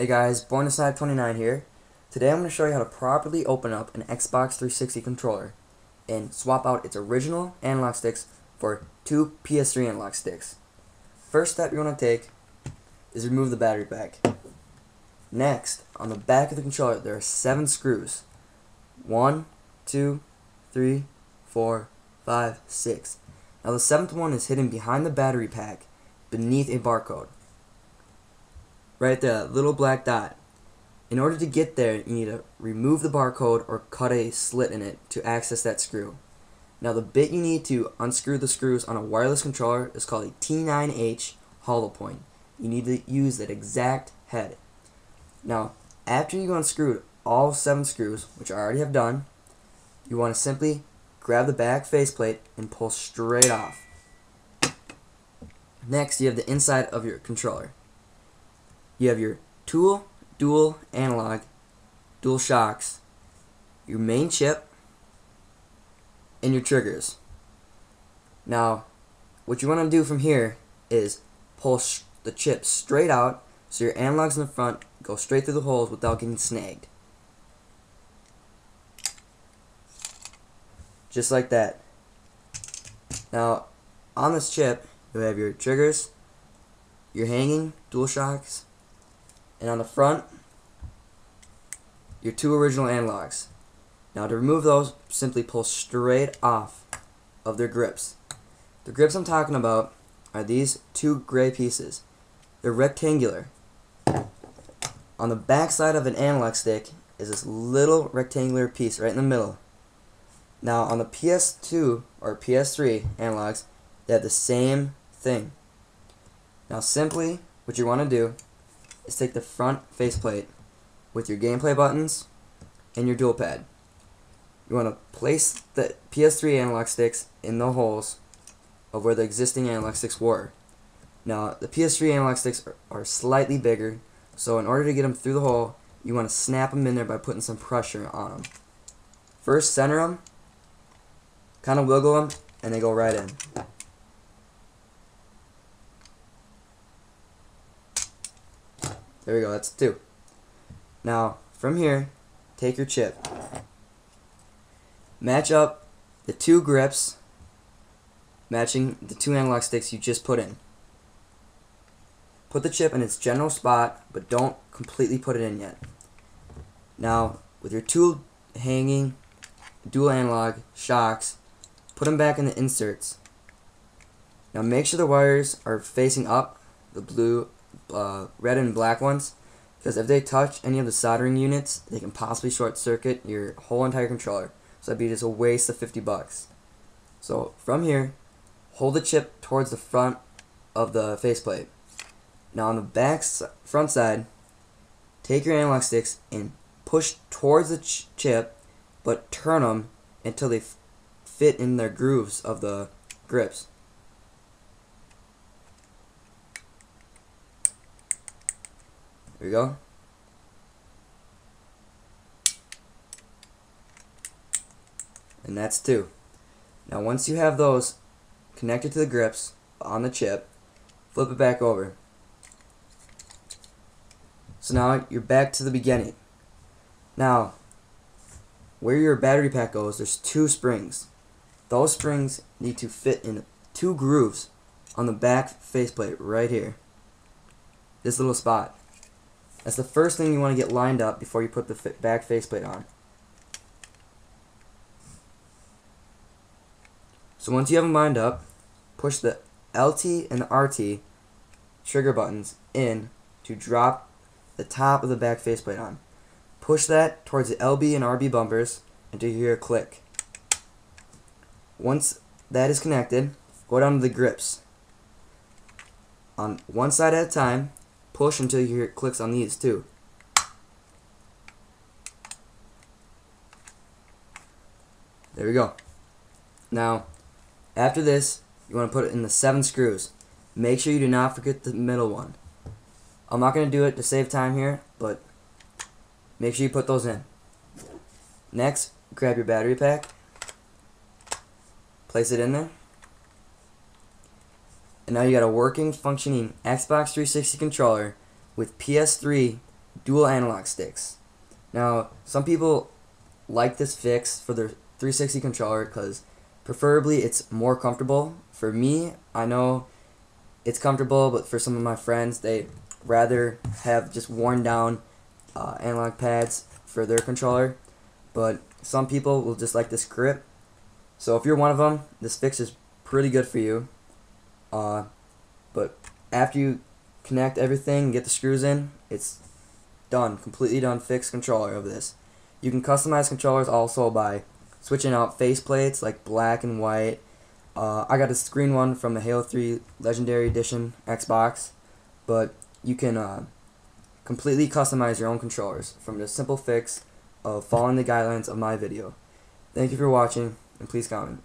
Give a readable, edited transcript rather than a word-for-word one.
Hey guys, BornToSnipe29 here. Today I'm going to show you how to properly open up an Xbox 360 controller and swap out its original analog sticks for two PS3 analog sticks. First step you want to take is remove the battery pack. Next, on the back of the controller there are 7 screws. 1, 2, 3, 4, 5, 6. Now the 7th one is hidden behind the battery pack beneath a barcode. Right there, that little black dot. In order to get there, you need to remove the barcode or cut a slit in it to access that screw. Now the bit you need to unscrew the screws on a wireless controller is called a T9H hollow point. You need to use that exact head. Now, after you've unscrewed all 7 screws, which I already have done, you want to simply grab the back faceplate and pull straight off. Next, you have the inside of your controller. You have your tool, dual analog, dual shocks, your main chip, and your triggers. Now, what you want to do from here is pull the chip straight out so your analogs in the front go straight through the holes without getting snagged. Just like that. Now, on this chip, you have your triggers, your hanging dual shocks, and on the front, your 2 original analogs. Now to remove those, simply pull straight off of their grips. The grips I'm talking about are these 2 gray pieces. They're rectangular. On the back side of an analog stick is this little rectangular piece right in the middle. Now on the PS2 or PS3 analogs, they have the same thing. Now simply, what you want to do is take the front faceplate with your gameplay buttons and your dual pad. You want to place the PS3 analog sticks in the holes of where the existing analog sticks were. Now the PS3 analog sticks are slightly bigger, so in order to get them through the hole, you want to snap them in there by putting some pressure on them. First, center them, kind of wiggle them, and they go right in. There we go, that's 2. Now, from here, take your chip. Match up the 2 grips, matching the 2 analog sticks you just put in. Put the chip in its general spot, but don't completely put it in yet. Now, with your 2 hanging dual analog shocks, put them back in the inserts. Now make sure the wires are facing up, the blue, red and black ones, because if they touch any of the soldering units, they can possibly short circuit your whole entire controller. So that'd be just a waste of $50. So from here, hold the chip towards the front of the faceplate. Now on the front side, take your analog sticks and push towards the chip, but turn them until they fit in their grooves of the grips. There we go. And that's 2. Now once you have those connected to the grips on the chip, flip it back over. So now you're back to the beginning. Now, where your battery pack goes, there's 2 springs. Those springs need to fit in 2 grooves on the back faceplate right here. This little spot. That's the first thing you want to get lined up before you put the back faceplate on. So once you have them lined up, push the LT and the RT trigger buttons in to drop the top of the back faceplate on. Push that towards the LB and RB bumpers until you hear a click. Once that is connected, go down to the grips. On one side at a time, push until you hear clicks on these too. There we go. Now, after this, you want to put it in the 7 screws. Make sure you do not forget the middle one. I'm not going to do it to save time here, but make sure you put those in. Next, grab your battery pack, place it in there, and now you got a working, functioning Xbox 360 controller with PS3 dual analog sticks. Now, some people like this fix for their 360 controller because preferably it's more comfortable. For me, I know it's comfortable, but for some of my friends, they rather have just worn down analog pads for their controller. But some people will just like this grip. So if you're one of them, this fix is pretty good for you. But after you connect everything and get the screws in, it's done, completely done, fixed controller of this. You can customize controllers also by switching out faceplates like black and white. I got this green one from the Halo 3 Legendary Edition Xbox, but you can completely customize your own controllers from the simple fix of following the guidelines of my video. Thank you for watching, and please comment.